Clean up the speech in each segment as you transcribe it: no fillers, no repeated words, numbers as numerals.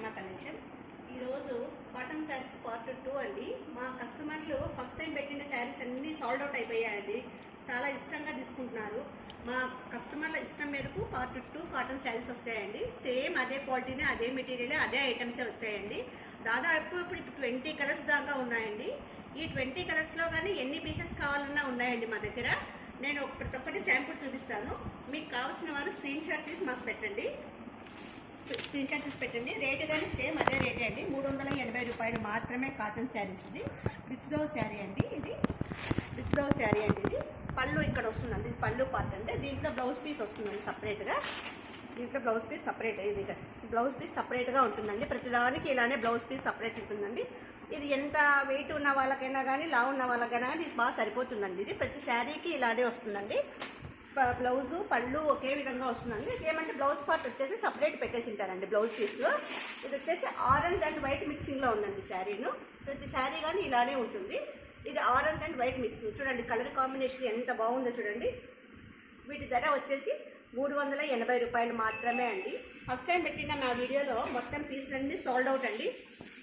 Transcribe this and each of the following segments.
Ramana collection. ఈరోజు cotton saris part 2 అండి. మా కస్టమర్లు ఫస్ట్ టైం పెట్టిన శారీస్ అన్నీ సాల్డ్ అవుట్ అయిపోయాయండి. చాలా ఇష్టంగా తీసుకుంటున్నారు. మా కస్టమర్ల ఇష్టం మేరకు పార్ట్ 2 కాటన్ శారీస్ వస్తాయండి. సేమ్ అదే క్వాలిటీనే, అదే మెటీరియల్, అదే ఐటమ్సే వచ్చాయండి. దాదాపు ఇప్పుడు 20 కలర్స్ దాకా ఉన్నాయండి. ఈ 20 కలర్స్లో కానీ ఎన్ని పీసెస్ కావాలన్నా ఉన్నాయండి మా దగ్గర. నేను ప్రతి ఒక్కటి శాంపుల్ చూపిస్తాను. మీకు కావాల్సిన వారు స్క్రీన్ షాట్ తీసి మాకు పెట్టండి. రేటు కానీ సేమ్ అదే రేటే అండి. 380 రూపాయలు మాత్రమే కాటన్ శారీస్. ఇది విత్ బ్లౌజ్ శారీ అండి. ఇది విత్ బ్లౌజ్ శారీ అండి. ఇది పళ్ళు ఇక్కడ వస్తుందండి. ఇది పళ్ళు పార్ట్ అండి. దీంట్లో బ్లౌజ్ పీస్ వస్తుందండి సపరేట్గా. దీంట్లో బ్లౌజ్ పీస్ సపరేట్, ఇది బ్లౌజ్ పీస్ సపరేట్గా ఉంటుందండి. ప్రతిదానికి ఇలానే బ్లౌజ్ పీస్ సపరేట్ ఉంటుందండి. ఇది ఎంత వెయిట్ ఉన్న వాళ్ళకైనా కానీ, లావు ఉన్న వాళ్ళకైనా కానీ ఇది బాగా సరిపోతుందండి. ఇది ప్రతి శారీకి ఇలానే వస్తుందండి. బ్లౌజు పళ్ళు ఒకే విధంగా వస్తుందండి. ఏమంటే బ్లౌజ్ పార్ట్ వచ్చేసి సపరేట్ పెట్టేసి ఉంటారండి బ్లౌజ్ పీస్లో. ఇది వచ్చేసి ఆరెంజ్ అండ్ వైట్ మిక్సింగ్లో ఉందండి శారీను. ప్రతి శారీ కానీ ఇలానే ఉంటుంది. ఇది ఆరెంజ్ అండ్ వైట్ మిక్సింగ్. చూడండి కలర్ కాంబినేషన్ ఎంత బాగుందో చూడండి. వీటి ధర వచ్చేసి 380 రూపాయలు మాత్రమే అండి. ఫస్ట్ టైం పెట్టిన నా వీడియోలో మొత్తం పీసులన్నీ సోల్డ్ అవుట్ అండి.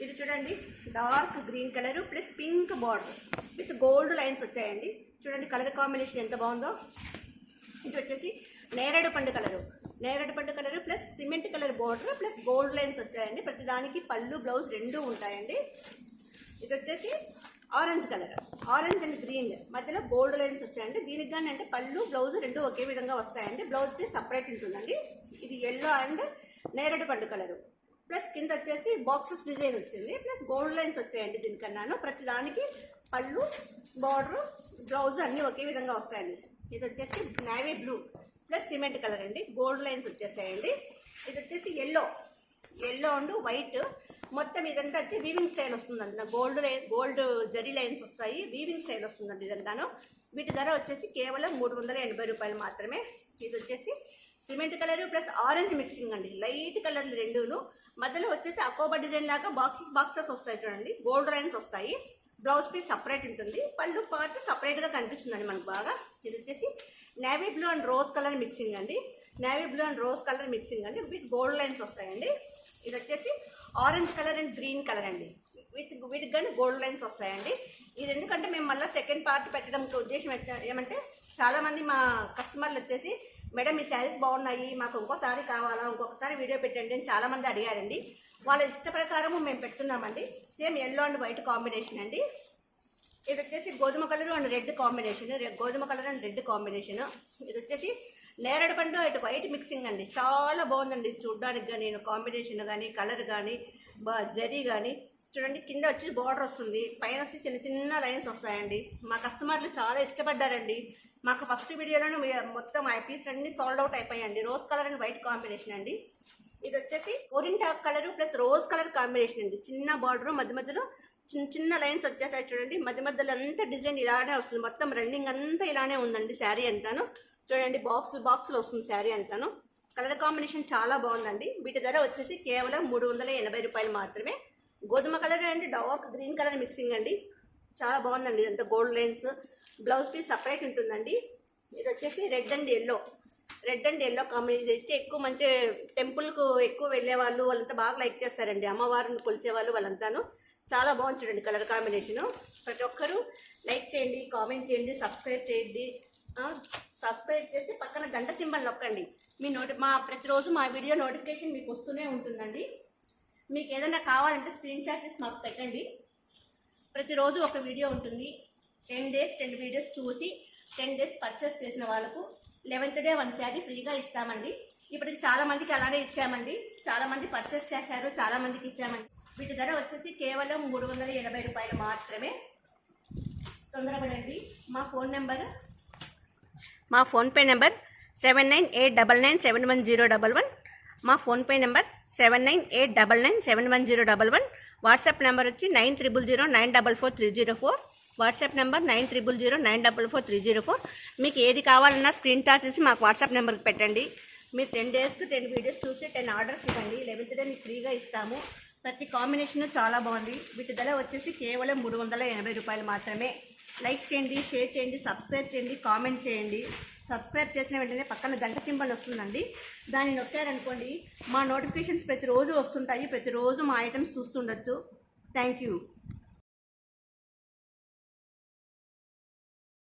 ఇది చూడండి dark green colour plus pink border with gold lines వచ్చాయండి. చూడండి కలర్ కాంబినేషన్ ఎంత బాగుందో. ఇది వచ్చేసి నేరేడు పండు colour plus cement colour border plus gold lines వచ్చాయండి. ప్రతిదానికి పళ్ళు బ్లౌజ్ రెండూ ఉంటాయండి. ఇది వచ్చేసి orange colour, orange and green మధ్యలో గోల్డ్ లైన్స్ వస్తాయండి. దీనికి కానీ అంటే పళ్ళు బ్లౌజ్ రెండు ఒకే విధంగా వస్తాయండి. బ్లౌజ్ పీస్ సపరేట్ ఉంటుందండి. ఇది ఎల్లో అండ్ నేరేడు పండు కలరు ప్లస్ కింద వచ్చేసి బాక్సెస్ డిజైన్ వచ్చింది ప్లస్ గోల్డ్ లైన్స్ వచ్చాయండి. దీనికన్నాను ప్రతిదానికి పళ్ళు బార్డరు బ్లౌజ్ అన్నీ ఒకే విధంగా వస్తాయండి. ఇది వచ్చేసి navy blue plus cement colour అండి. గోల్డ్ లైన్స్ వచ్చేసాయండి. ఇది వచ్చేసి ఎల్లో అండ్ వైట్ మొత్తం ఇదంతా వచ్చి వీవింగ్ స్టైల్ వస్తుందండి. గోల్డ్ జరీ లైన్స్ వస్తాయి, వీవింగ్ స్టైల్ వస్తుందండి ఇదంతాను. వీటి ధర వచ్చేసి కేవలం 380 రూపాయలు మాత్రమే. ఇది వచ్చేసి cement colour plus orange mixing అండి. లైట్ కలర్లు రెండును. మధ్యలో వచ్చేసి అకోబా డిజైన్ లాగా బాక్సెస్ వస్తాయి చూడండి. గోల్డ్ లైన్స్ వస్తాయి. బ్లౌజ్ పీస్ సపరేట్ ఉంటుంది. పళ్ళు పార్ట్ సపరేట్గా కనిపిస్తుందండి మనకు బాగా. ఇది వచ్చేసి navy blue and rose colour mixing అండి. Navy blue and rose colour mixing అండి విత్ గోల్డ్ లైన్స్ వస్తాయండి. ఇది వచ్చేసి orange colour and green colour అండి. వీటికి కానీ గోల్డ్ లైన్స్ వస్తాయండి. ఇది ఎందుకంటే మేము మళ్ళీ సెకండ్ పార్ట్ పెట్టడానికి ఉద్దేశం ఏమంటే చాలామంది మా కస్టమర్లు వచ్చేసి మేడం ఈ శారీస్ బాగున్నాయి, మాకు ఇంకోసారి కావాలా, ఇంకొకసారి వీడియో పెట్టండి అని చాలామంది అడిగారండి. వాళ్ళ ఇష్ట ప్రకారము మేము పెడుతున్నామండి. Same yellow and white combination అండి. ఇది వచ్చేసి గోధుమ కలర్ అండ్ రెడ్ కాంబినేషన్, గోధుమ కలర్ అండ్ రెడ్ కాంబినేషన్. ఇది వచ్చేసి నేరేడు పండు ఇటు వైట్ మిక్సింగ్ అండి. చాలా బాగుందండి చూడడానికి కానీ, కాంబినేషన్ కానీ, కలర్ కానీ, జరీ కానీ. చూడండి కింద వచ్చి బార్డర్ వస్తుంది, పైన వచ్చి చిన్న చిన్న లైన్స్ వస్తాయండి. మా కస్టమర్లు చాలా ఇష్టపడ్డారండి. మాకు ఫస్ట్ వీడియోలోనే మొత్తం ఆ పీస్ అన్నీ సోల్డ్ అవుట్ అయిపోయాయండి. Rose colour and white combination అండి. ఇది వచ్చేసి ఓరింటాక్ colour plus rose colour combination అండి. చిన్న బార్డర్ మధ్యలో చిన్న చిన్న లైన్స్ వచ్చేసాయి చూడండి. మధ్యలో అంతా డిజైన్ ఇలానే వస్తుంది. మొత్తం రన్నింగ్ అంతా ఇలానే ఉందండి శారీ అంతాను. చూడండి బాక్స్లో వస్తుంది శారీ అంతాను. కలర్ కాంబినేషన్ చాలా బాగుందండి. వీటి ధర వచ్చేసి కేవలం 380 రూపాయలు మాత్రమే. గోధుమ colour and dark green colour mixing అండి. చాలా బాగుందండి. ఇదంతా gold lines. Blouse piece separate ఉంటుందండి. ఇది వచ్చేసి రెడ్ అండ్ ఎల్లో కాంబినేషన్ ఇచ్చి ఎక్కువ మంచి టెంపుల్కు ఎక్కువ వెళ్ళే వాళ్ళంతా బాగా లైక్ చేస్తారండి. అమ్మవారిని కొలిసేవాళ్ళు వాళ్ళంతాను. చాలా బాగుంది చూడండి కలర్ కాంబినేషను. ప్రతి ఒక్కరూ లైక్ చేయండి, కామెంట్ చేయండి, సబ్స్క్రైబ్ చేయండి. సబ్స్క్రైబ్ చేసి పక్కన గంట సింబల్ నొక్కండి. ప్రతిరోజు మా వీడియో నోటిఫికేషన్ మీకు వస్తూనే ఉంటుందండి. మీకు ఏదైనా కావాలంటే స్క్రీన్ షాట్ తీసి మాకు పెట్టండి. ప్రతిరోజు ఒక వీడియో ఉంటుంది. 10 డేస్ 10 వీడియోస్ చూసి 10 డేస్ పర్చేస్ చేసిన వాళ్ళకు 11th డే 1 శారీ ఫ్రీగా ఇస్తామండి. ఇప్పటికి చాలామందికి అలానే ఇచ్చామండి. చాలామంది పర్చేస్ చేశారు, చాలామందికి ఇచ్చామండి. వీటి ధర వచ్చేసి కేవలం 380 రూపాయలు మాత్రమే. తొందరపడండి. మా ఫోన్పే నెంబర్ 7989971011. మా ఫోన్పే నెంబర్ 7989971011. వాట్సాప్ నెంబర్ వచ్చి 9009443004. WhatsApp number 9009443004. మీకు ఏది కావాలన్నా స్క్రీన్ షాట్ చేసి మాకు వాట్సాప్ నెంబర్కి పెట్టండి. మీరు 10 డేస్కి 10 వీడియోస్ చూసి 10 ఆర్డర్స్ ఇవ్వండి. 11th డే మీకు ఫ్రీగా ఇస్తాము. ప్రతి కాంబినేషన్ చాలా బాగుంది. వీటి ధర వచ్చేసి కేవలం 380 రూపాయలు మాత్రమే. లైక్ చేయండి, షేర్ చేయండి, సబ్స్క్రైబ్ చేయండి, కామెంట్ చేయండి. సబ్స్క్రైబ్ చేసిన వెంటనే పక్కన గంట సింబల్ వస్తుందండి, దాన్ని నొక్కారనుకోండి మా నోటిఫికేషన్స్ ప్రతిరోజు వస్తుంటాయి, ప్రతిరోజు మా ఐటమ్స్ చూస్తుండొచ్చు. Thank you.